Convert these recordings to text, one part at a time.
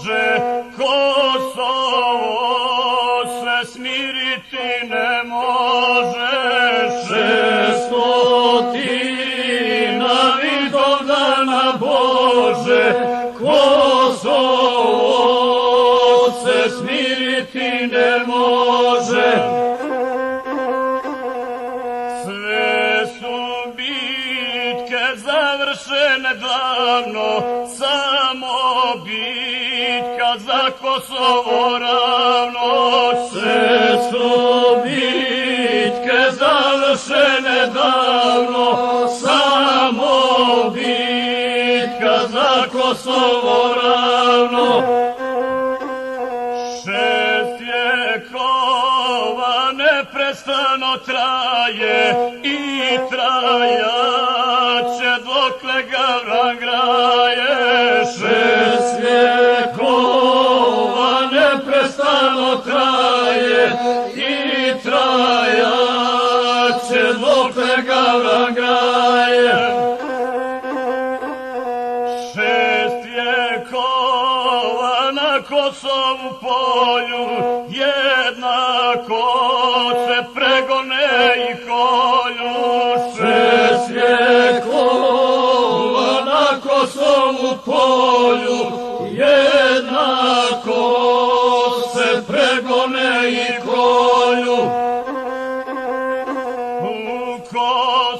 može, Kosovo se smiriti ne može. 600 Vidovdana Bože, Kosovo se smiriti ne može. Sve su bitke završene davno, samo bitka za Kosovo ravno. Sve su bitke završene davno, samo bitka za Kosovo ravno. 6 vjekova neprestano traje i trajaće dokle Gavran graje. 6 vjekova neprestano traje i trajaće dokle Gavran graje. 6 vjekova na Kosovu polju jednako se pregone i kolju. 6 vjekova na Kosovu polju jednako se pregone i kolju. U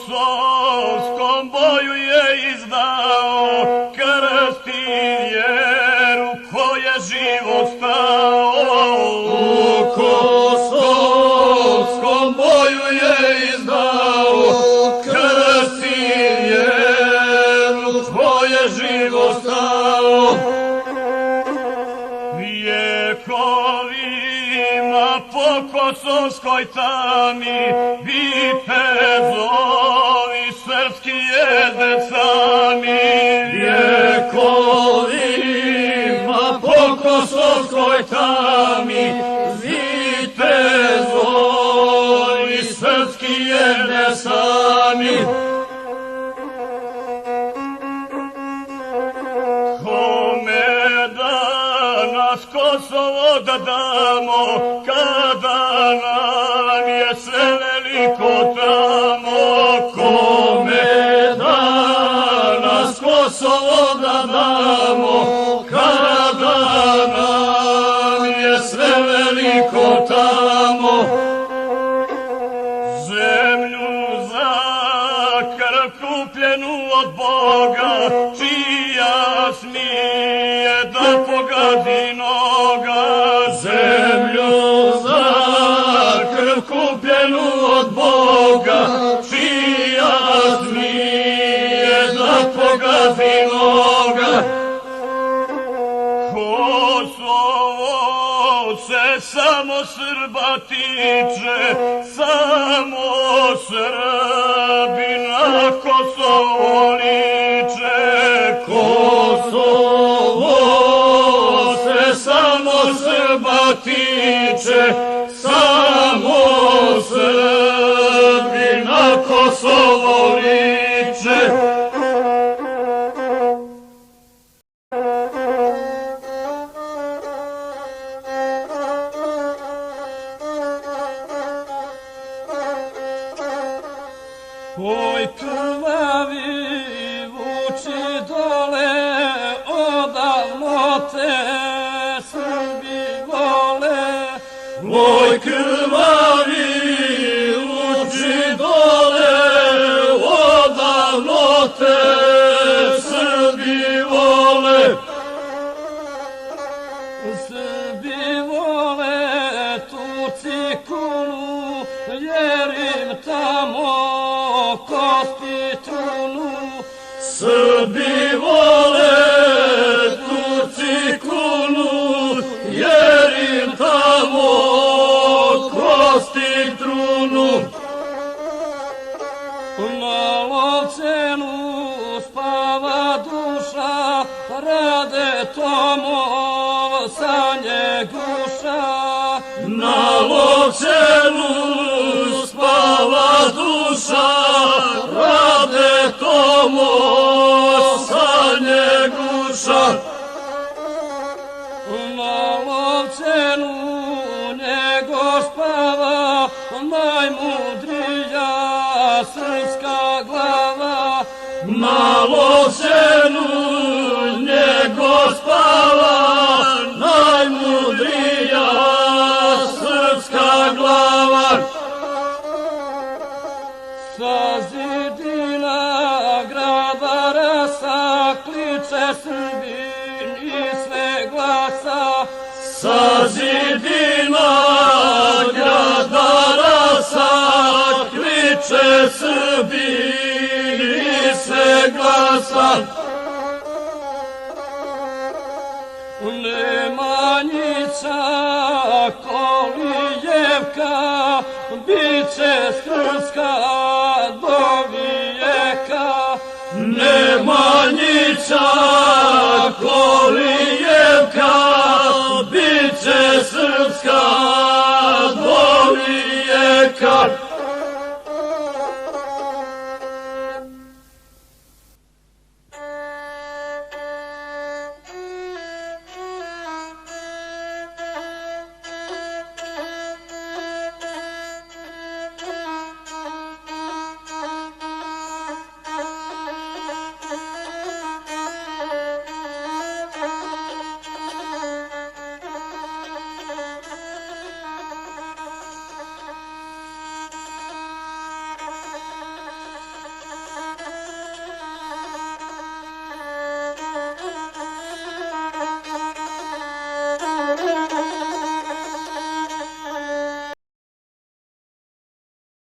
kosovskom boju je izdao krst i vjeru ko je život stao. U kosovskom boju je izdao krst i vjeru ko je život stao. Vjekovima po kosovskoj tami vitezovi srpski jezde sami. Vjekovima po kosovskoj tami vitezovi srpski jezde sami. Kome danas Kosovo da damo, kada nam je sve veliko tamo. Kome danas Kosovo da damo, kada nam je sve veliko tamo. Zemlju za krv kupljenu od Boga, čija smije da pogadi noga. Zemlju za krv kupljenu od Boga, čija smije da pogadi noga. Kosovo se samo Srba tiče, samo Srbi na Kosovo liče. Kosovo se samo Srba tiče, samo Srbi na Kosovo liče. Oj krvavi vuči dole, odavno te Srbi vole. Oj krvavi vuči dole, odavno te Srbi vole. Srbi vole, Turci kunu, jer im tamo kosti trunu. Srbi vole, Turci kunu, jer im tamo kosti trunu. Na Lovćenu spava duša, rade tomo sanje guša. Na Lovćenu spava duša, rade tomo sanje guša. malo ženu njego spava, najmudrija srpska glava. Sa zidina grada rasa kliče Srbin i sve glasa. Sa zidina grada rasa kliče Srbin i sve glasa. Nemanjića Kolijevka biće srpska do vijeka. Nemanjića Kolijevka biće srpska